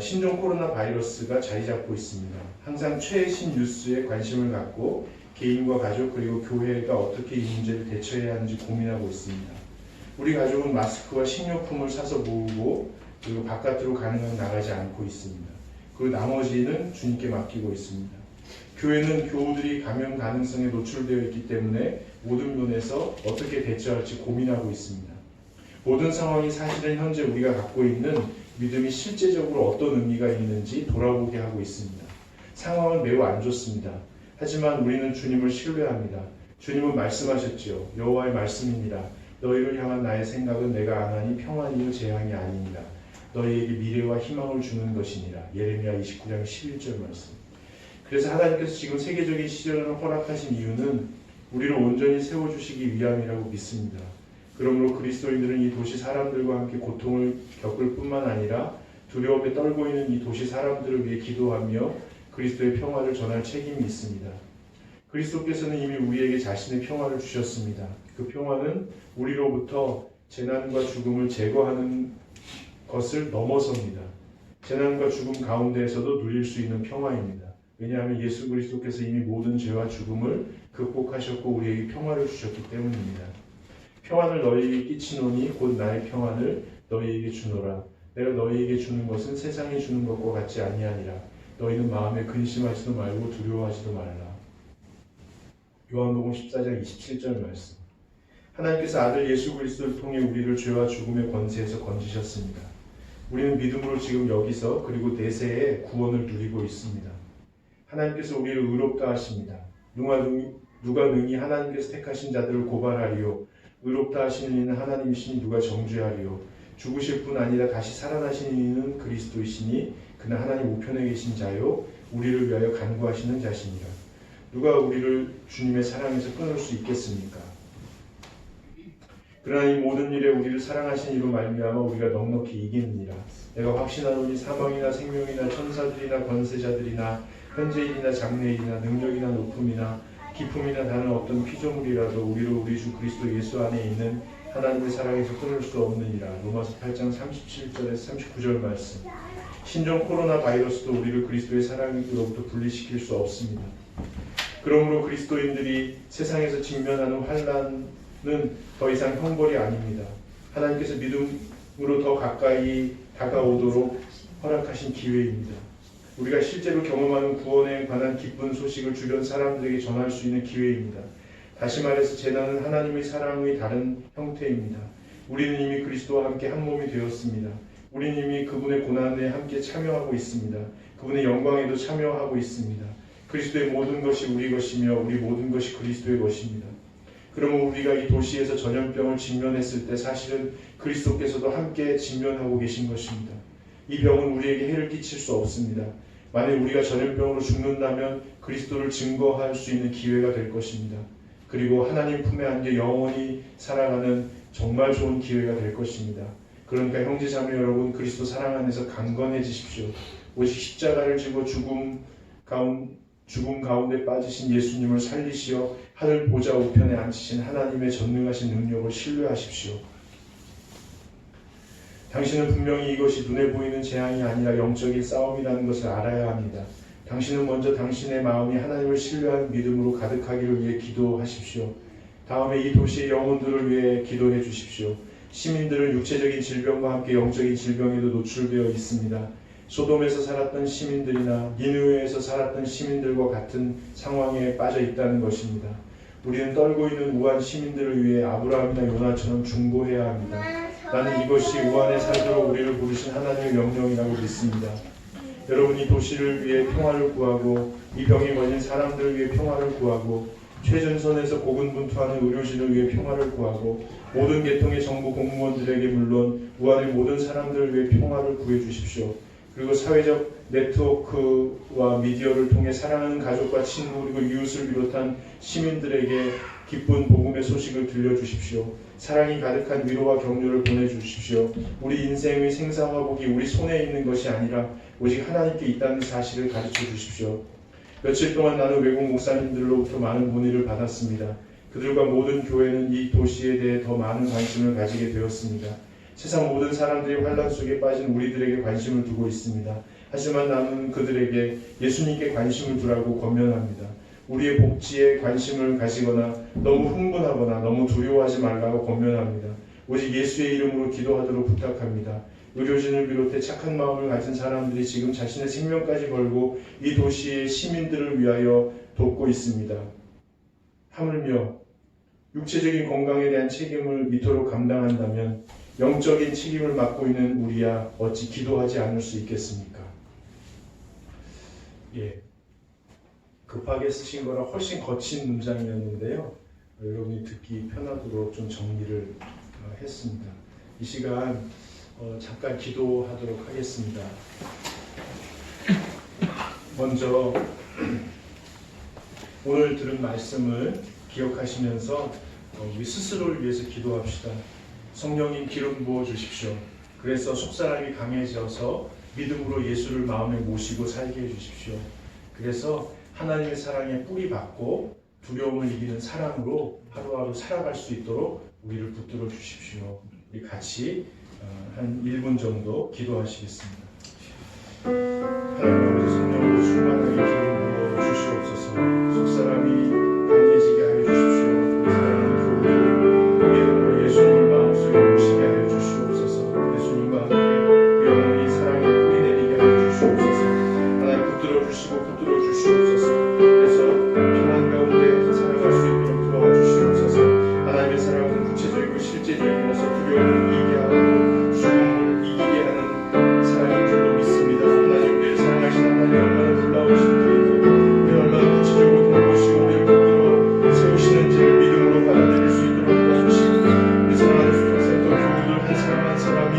신종 코로나 바이러스가 자리 잡고 있습니다. 항상 최신 뉴스에 관심을 갖고 개인과 가족 그리고 교회가 어떻게 이 문제를 대처해야 하는지 고민하고 있습니다. 우리 가족은 마스크와 식료품을 사서 모으고 그리고 바깥으로 가능한 나가지 않고 있습니다. 그리고 나머지는 주님께 맡기고 있습니다. 교회는 교우들이 감염 가능성에 노출되어 있기 때문에 모든 면에서 어떻게 대처할지 고민하고 있습니다. 모든 상황이 사실은 현재 우리가 갖고 있는 믿음이 실제적으로 어떤 의미가 있는지 돌아보게 하고 있습니다. 상황은 매우 안 좋습니다. 하지만 우리는 주님을 신뢰합니다. 주님은 말씀하셨지요. 여호와의 말씀이니라. 너희를 향한 나의 생각은 내가 안하니 평안이요 재앙이 아닙니다. 너희에게 미래와 희망을 주는 것이니라. 예레미야 29장 11절 말씀. 그래서 하나님께서 지금 세계적인 시련을 허락하신 이유는 우리를 온전히 세워주시기 위함이라고 믿습니다. 그러므로 그리스도인들은 이 도시 사람들과 함께 고통을 겪을 뿐만 아니라 두려움에 떨고 있는 이 도시 사람들을 위해 기도하며 그리스도의 평화를 전할 책임이 있습니다. 그리스도께서는 이미 우리에게 자신의 평화를 주셨습니다. 그 평화는 우리로부터 재난과 죽음을 제거하는 것을 넘어섭니다. 재난과 죽음 가운데에서도 누릴 수 있는 평화입니다. 왜냐하면 예수 그리스도께서 이미 모든 죄와 죽음을 극복하셨고 우리에게 평화를 주셨기 때문입니다. 평안을 너희에게 끼치노니 곧 나의 평안을 너희에게 주노라. 내가 너희에게 주는 것은 세상이 주는 것과 같지 아니하니라. 너희는 마음에 근심하지도 말고 두려워하지도 말라. 요한복음 14장 27절 말씀. 하나님께서 아들 예수 그리스도를 통해 우리를 죄와 죽음의 권세에서 건지셨습니다. 우리는 믿음으로 지금 여기서 그리고 내세에 구원을 누리고 있습니다. 하나님께서 우리를 의롭다 하십니다. 누가 능히 하나님께서 택하신 자들을 고발하리요. 의롭다 하시는 이는 하나님이시니 누가 정죄하리요. 죽으실 뿐 아니라 다시 살아나시는 이는 그리스도이시니 그는 하나님 우편에 계신 자요 우리를 위하여 간구하시는 자시니라. 누가 우리를 주님의 사랑에서 끊을 수 있겠습니까? 그러나 이 모든 일에 우리를 사랑하신 이로 말미암아 우리가 넉넉히 이기느니라. 내가 확신하노니 사망이나 생명이나 천사들이나 권세자들이나 현재일이나 장래일이나 능력이나 높음이나 기품이나 다른 어떤 피조물이라도 우리를 우리 주 그리스도 예수 안에 있는 하나님의 사랑에서 끊을 수 없느니라. 로마서 8장 37절에서 39절 말씀. 신종 코로나 바이러스도 우리를 그리스도의 사랑으로부터 분리시킬 수 없습니다. 그러므로 그리스도인들이 세상에서 직면하는 환난은 더 이상 형벌이 아닙니다. 하나님께서 믿음으로 더 가까이 다가오도록 허락하신 기회입니다. 우리가 실제로 경험하는 구원에 관한 기쁜 소식을 주변 사람들에게 전할 수 있는 기회입니다. 다시 말해서 재난은 하나님의 사랑의 다른 형태입니다. 우리는 이미 그리스도와 함께 한 몸이 되었습니다. 우리는 이미 그분의 고난에 함께 참여하고 있습니다. 그분의 영광에도 참여하고 있습니다. 그리스도의 모든 것이 우리 것이며 우리 모든 것이 그리스도의 것입니다. 그러면 우리가 이 도시에서 전염병을 직면했을 때 사실은 그리스도께서도 함께 직면하고 계신 것입니다. 이 병은 우리에게 해를 끼칠 수 없습니다. 만약 우리가 전염병으로 죽는다면 그리스도를 증거할 수 있는 기회가 될 것입니다. 그리고 하나님 품에 안겨 영원히 살아가는 정말 좋은 기회가 될 것입니다. 그러니까 형제자매 여러분, 그리스도 사랑 안에서 강건해지십시오. 오직 십자가를 지고 죽음 가운데 빠지신 예수님을 살리시어 하늘 보좌 우편에 앉으신 하나님의 전능하신 능력을 신뢰하십시오. 당신은 분명히 이것이 눈에 보이는 재앙이 아니라 영적인 싸움이라는 것을 알아야 합니다. 당신은 먼저 당신의 마음이 하나님을 신뢰하는 믿음으로 가득하기를 위해 기도하십시오. 다음에 이 도시의 영혼들을 위해 기도해 주십시오. 시민들은 육체적인 질병과 함께 영적인 질병에도 노출되어 있습니다. 소돔에서 살았던 시민들이나 니느웨에서 살았던 시민들과 같은 상황에 빠져 있다는 것입니다. 우리는 떨고 있는 우한 시민들을 위해 아브라함이나 요나처럼 중보해야 합니다. 나는 이것이 우한에 살도록 우리를 부르신 하나님의 명령이라고 믿습니다. 여러분이 도시를 위해 평화를 구하고 이 병에 걸린 사람들을 위해 평화를 구하고 최전선에서 고군분투하는 의료진을 위해 평화를 구하고 모든 계통의 정부 공무원들에게 물론 우한의 모든 사람들을 위해 평화를 구해 주십시오. 그리고 사회적 네트워크와 미디어를 통해 사랑하는 가족과 친구 그리고 이웃을 비롯한 시민들에게 기쁜 복음의 소식을 들려주십시오. 사랑이 가득한 위로와 격려를 보내주십시오. 우리 인생의 생사화복이 우리 손에 있는 것이 아니라 오직 하나님께 있다는 사실을 가르쳐 주십시오. 며칠 동안 나는 외국 목사님들로부터 많은 문의를 받았습니다. 그들과 모든 교회는 이 도시에 대해 더 많은 관심을 가지게 되었습니다. 세상 모든 사람들이 환난 속에 빠진 우리들에게 관심을 두고 있습니다. 하지만 나는 그들에게 예수님께 관심을 두라고 권면합니다. 우리의 복지에 관심을 가지거나 너무 흥분하거나 너무 두려워하지 말라고 권면합니다. 오직 예수의 이름으로 기도하도록 부탁합니다. 의료진을 비롯해 착한 마음을 가진 사람들이 지금 자신의 생명까지 걸고 이 도시의 시민들을 위하여 돕고 있습니다. 하물며 육체적인 건강에 대한 책임을 이토록 감당한다면 영적인 책임을 맡고 있는 우리야 어찌 기도하지 않을 수 있겠습니까? 급하게 쓰신 거라 훨씬 거친 문장이었는데요. 여러분이 듣기 편하도록 좀 정리를 했습니다. 이 시간 잠깐 기도하도록 하겠습니다. 먼저 오늘 들은 말씀을 기억하시면서 우리 스스로를 위해서 기도합시다. 성령님 기름 부어 주십시오. 그래서 속사람이 강해져서 믿음으로 예수를 마음에 모시고 살게 해주십시오. 그래서 하나님의 사랑에 뿌리 박고 두려움을 이기는 사랑으로 하루하루 살아갈 수 있도록 우리를 붙들어 주십시오. 우리 같이 한 1분 정도 기도하시겠습니다. 하나님 아버지 성령으로 충만하게 기름 부어 주시옵소서. 속사람이 강해지게 하여 주십시오. 우리 사랑하는 교우들 믿음으로 예수님을 마음속에 모시게 하여 주시옵소서. 예수님과 함께 영원히 사랑에 뿌리 내리게 하여 주시옵소서. 하나님 붙들어 주시고 붙들어 주시옵소서. 그래서 평안 가운데 살아갈 수 있도록 도와 주시옵소서. 하나님의 사랑은 구체적이고 실제적이라서 두려움을 이기게 하고 죽음을 이기게 하는 사랑인 줄로 믿습니다. 하나님 우리를 사랑하신 하나님 얼마나 놀라우신 분이고 우리 얼마나 구체적으로 돌보시고 우리를 붙들어 세우시는지를 믿음으로 받아들일 수 있도록 도와주시고 우리 사랑하는 수평센터 교우들 한 사람 한 사람이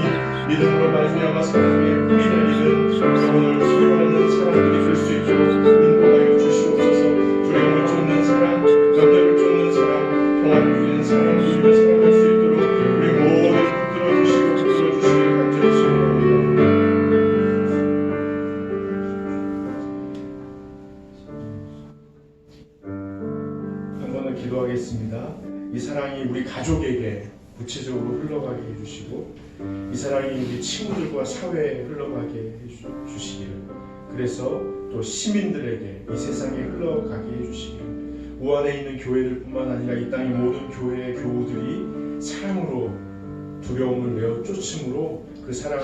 믿음으로 말미암아 사랑에 뿌리 내리는 영혼을 소유하는 사람들이 될 수 있도록 인도하여 주시옵소서. 두려움을 쫓는 사람, 염려를 쫓는 사람, 평화를 누리는 사람들을 살아갈 수 있도록 우리 모두를 붙들어 주시고 붙들어 주시길 간절히 소원합니다. 한 번 더 기도하겠습니다. 이 사랑이 우리 가족에게 구체적으로 흘러가게 해주시고 이 사랑이 우리 친구들과 사회에 흘러가게 해주시기를, 그래서 또 시민들에게 이 세상에 흘러가게 해주시기를, 우한에 있는 교회들뿐만 아니라 이 땅의 모든 교회의 교우들이 사랑으로 두려움을 내어 쫓음으로 그 사랑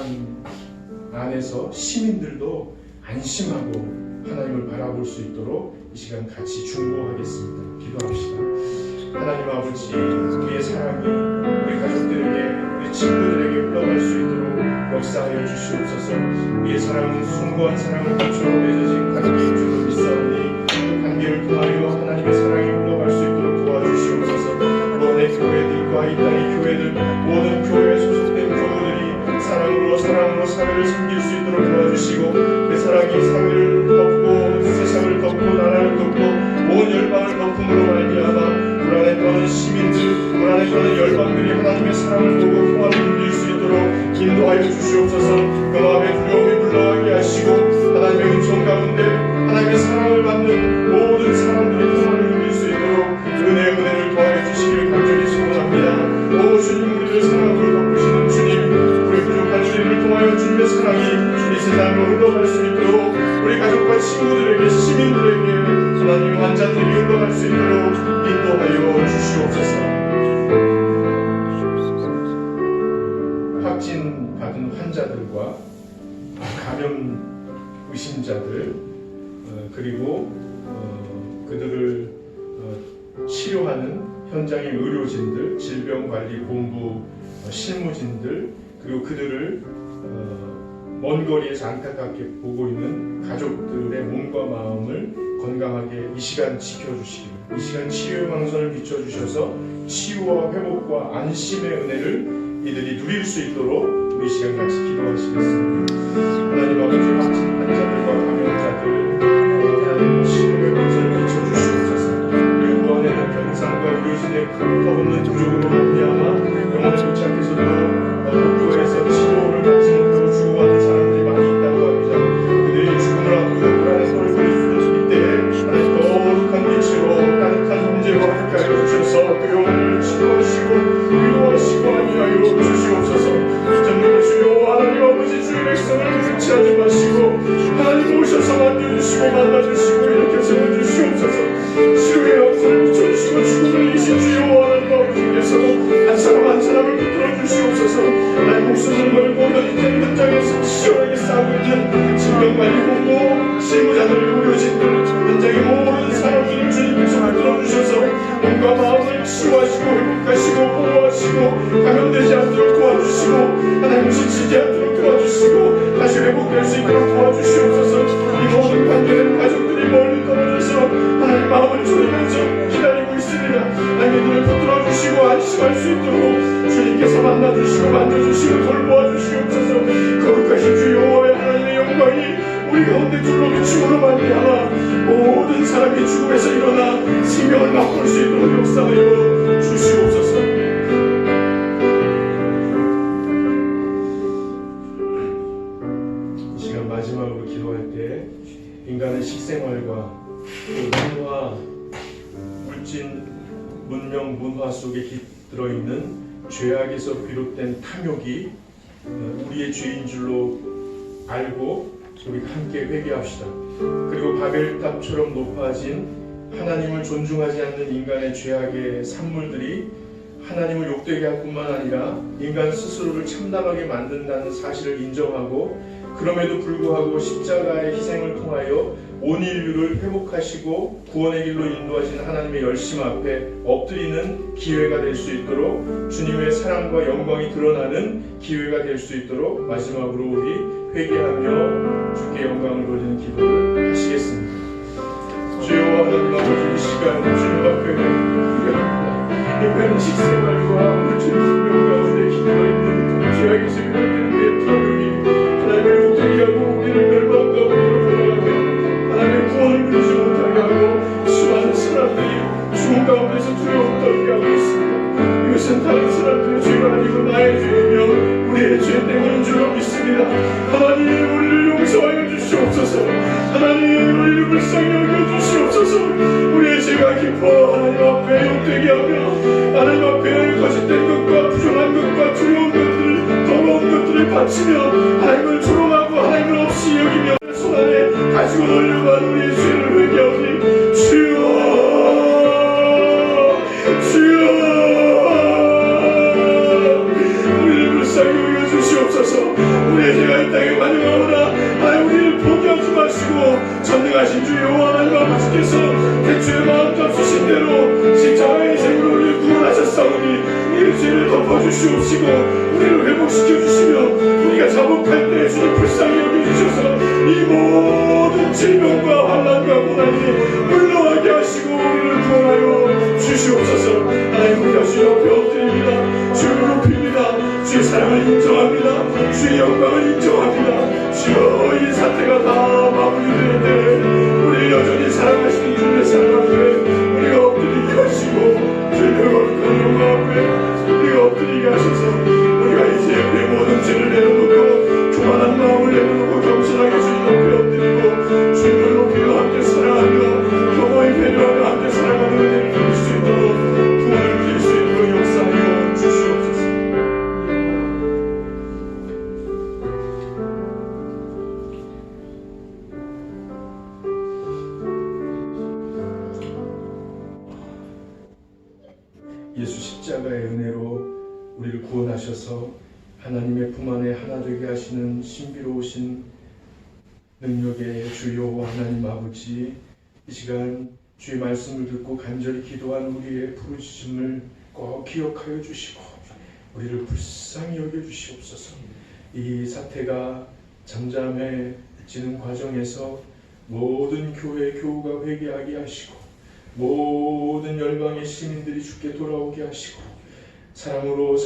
안에서 시민들도 안심하고 하나님을 바라볼 수 있도록 이 시간 같이 중보하겠습니다. 기도합시다. 하나님 아버지, 우리의 사랑이 우리 가족들에게, 우리 친구들에게 흘러갈 수 있도록 역사하여 주시옵소서. 우리의 사랑은 숭고한 사랑을 기초로 맺어진 관계인 줄로 믿사오니 그 관계를 통하여 하나님의 사랑이 흘러갈 수 있도록 도와주시옵소서. 모든 교회들과 이 땅의 교회들, 모든 교회에 소속된 교우들이 사랑으로 사회를 섬길 수 있도록 도와주시고 그 사랑이 사회를 덮고 세상을 덮고 나라를 덮고 온 열방을 덮음으로 말미암아 불안에 떠는 시민들, 불안에 떠는 열방들이 하나님의 사랑을 보고 평안을 누릴 수 있도록 인도하여 주시옵소서. 그 마음에 두려움이 물러가게 하시고 하나님의 은총 가운데 하나님의 사랑을 받는 모든 사람들이 평안을 누릴 수 있도록 은혜를 더하여 주시기를 간절히 소원합니다. 오 주님, 우리를 사랑으로 덮으시는 주님, 우리 부족한 우리를 통하여 주님의 사랑이 이 세상으로 흘러갈 수 있도록 우리 가족과 친구들에게, 시민들에게, 하나님 환자들이 흘러갈 수 있도록 인도하여 주시옵소서. 확진 받은 환자들과 감염 의심자들, 그리고 그들을 치료하는 현장의 의료진들, 질병관리본부 실무진들, 그리고 그들을 먼 거리에서 안타깝게 보고 있는 가족들의 몸과 마음을 건강하게 이 시간 지켜주시기를, 이 시간 치유의 망선을 비춰주셔서 치유와 회복과 안심의 은혜를 이들이 누릴 수 있도록 우리 시간 같이 기도하시겠습니다. 하나님 아버지, 확진 환자들과 감염자들 하나님 치유의 망선을 비춰주시옵소서. 우리 우한에는 병상과 의료진의 더없는 부족으로 말미암아 병원에 도착해서도 복도에서 치료를 받지 못하고 죽어가는 사람들이 많이 있다고 합니다. 그들이 죽음을 앞두고 불안에 떨고 있을 때에 하나님 거룩한 빛으로 따뜻한 문제로 함께하여 주셔서 두려움을 치료하시고 위로하시고 안위하여 주시옵소서. 전능의 주여 하나님 아버지, 주의 백성을 불치하지 마시고 하나님 오셔서 만져주시고 만나주시고 이렇게 세워주시옵소서. 치료의 영선을 비춰주시고 죽음을 이기신 주여 하나님 아버지께서 한 사람 한 사람을 붙들어 있는 질병관리 공고 실무자들을 의료진 현장의 모든 사람들을 주님께서 붙들어주셔서 몸과 마음을 치유하시고 회복하시고 보호하시고 감염되지 않도록 도와주시고 하나님 지치지 않도록 도와주시고 다시 회복될 수 있도록 도와주시옵소서. 이 모든 관계된 가족들이 멀리 떨어져서 하나님 마음을 졸이면서 기다리고 있습니다. 하나님들을 붙들어주시고 안심할 수 있도록 주님께서 만나주시고 만져주시고 돌보아주시옵소서. 거룩하신 주 여호와의 하나님의 영광이 우리 가운데 둘러 비춤으로 말미암아 모든 사람이 죽음에서 일어나 생명을 맛볼 수 있도록 역사하여 주시옵소서. 이 시간 마지막으로 기도할 때 인간의 식생활과 또 문화, 물질, 문명, 문화 속에 들어있는 죄악에서 비롯된 탐욕이 우리의 죄인 줄로 알고 우리가 함께 회개합시다. 그리고 바벨탑처럼 높아진 하나님을 존중하지 않는 인간의 죄악의 산물들이 하나님을 욕되게 할 뿐만 아니라 인간 스스로를 참담하게 만든다는 사실을 인정하고 그럼에도 불구하고 십자가의 희생을 통하여 온 인류를 회복하시고 구원의 길로 인도하신 하나님의 열심 앞에 엎드리는 기회가 될 수 있도록 주님의 사랑과 영광이 드러나는 기회가 될 수 있도록 마지막으로 우리 회개하며 주께 영광을 돌리는 기도를 하시겠습니다. 주여 하나님 아버지, 이 시간 주님 앞에 회개합니다. 인간의 식생활과 물질 분명 가운데 기도있는 죄악에서 비롯되는 내 탐욕이 하나님을 욕되게 하고 우리를 멸망 가운데로 보내가며 하나님의 구원을 누리지 못하게 하고 수많은 사람들이 죽음 가운데서 두려움 떨게 하고 있습니다. 이것은 다른 사람들의 죄가 아니고 나의 죄이며 우리의 죄 때문인 줄로 믿습니다. 하나님 우리를 용서하여 주시옵소서. 하나님 우리를 불쌍히 여겨 주시옵소서. 우리의 죄가 깊어 하나님 앞에 욕되게 하며 하나님 앞에 거짓된 것과 부정한 것과 두려운 것들 더러운 것들을 바치며 하나님을 조롱하고 하나님을 없이 여기며 손 안에 가지고 놀려간 우리의 죄를 회개하오니 주여 우리를 불쌍히 여겨주시옵소서. 우리의 죄가 이 땅에 많으오나 하나님 우리를 포기하지 마시고 전능하신 주 여호와 하나님 아버지께서 대초의 마음 잡수신 대로 십자가의 희생으로 우리를 구원하셨사오니 우리의 죄를 덮어주시옵시고 우리를 회복시켜 주시며 우리가 자복할 때 주님 불쌍히 여겨주셔서 이 모든 질병과 환난과 고난이 물러가게 하시고 우리를 구원하여 주시옵소서. 하나님 우리가 주의 앞에 엎드립니다. 주를 높입니다. 주의 사랑을 인정합니다. 주의 영광을 인정합니다. 주여 이 사태가 다 마무리되는데 우리 여전히 사랑하시는 주님의 사랑 앞에 우리가 엎드리게 하시고 주의 거룩한 영광 앞에 우리가 엎드리게 하셔서 우리가 이제 우리의 모든 죄를 내려놓고 교만한 마음을 내려놓고 겸손하게 주님 앞에 엎드리고 주님을 높이며 함께 사랑하며 영원히 배려하며 함께 사랑하는 은혜를 누릴 수 있도록 구원을 누릴 수 있도록 역사하여 주시옵소서. 예수 십자가의 은혜로 우리를 구원하셔서 하나님의 품 안에 하나 되게 하시는 신비로우신 능력의 주 여호와 하나님 아버지, 이 시간 주의 말씀을 듣고 간절히 기도한 우리의 부르짖음을 꼭 기억하여 주시고 우리를 불쌍히 여겨주시옵소서. 이 사태가 잠잠해지는 과정에서 모든 교회 교우가 회개하게 하시고 모든 열방의 시민들이 주께 돌아오게 하시고 사랑으로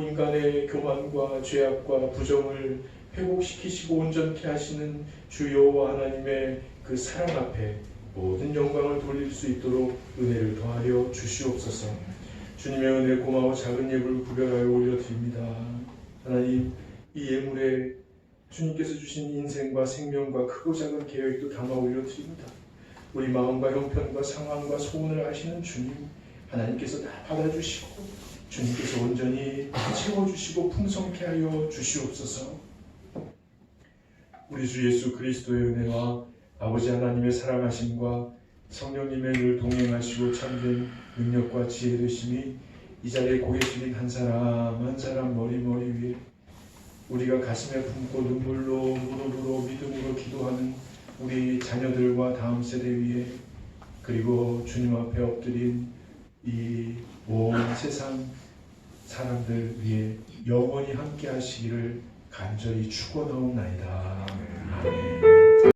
인간의 교만과 죄악과 부정을 회복시키시고 온전케 하시는 주 여호와 하나님의 그 사랑 앞에 모든 영광을 돌릴 수 있도록 은혜를 더하여 주시옵소서. 주님의 은혜 고마워 작은 예물을 구별하여 올려드립니다. 하나님, 이 예물에 주님께서 주신 인생과 생명과 크고 작은 계획도 담아 올려드립니다. 우리 마음과 형편과 상황과 소원을 아시는 주님, 하나님께서 다 받아주시고 주님께서 온전히 채워주시고 풍성케 하여 주시옵소서. 우리 주 예수 그리스도의 은혜와 아버지 하나님의 사랑하심과 성령님의 늘 동행하시고 참된 능력과 지혜 되심이 이 자리에 고개 숙인 한 사람 한 사람 머리 위에 우리가 가슴에 품고 눈물로 무릎으로 믿음으로 기도하는 우리 자녀들과 다음 세대 위에, 그리고 주님 앞에 엎드린 이 온 세상 사람들 위해 영원히 함께 하시기를 간절히 축원하옵나이다. 아멘.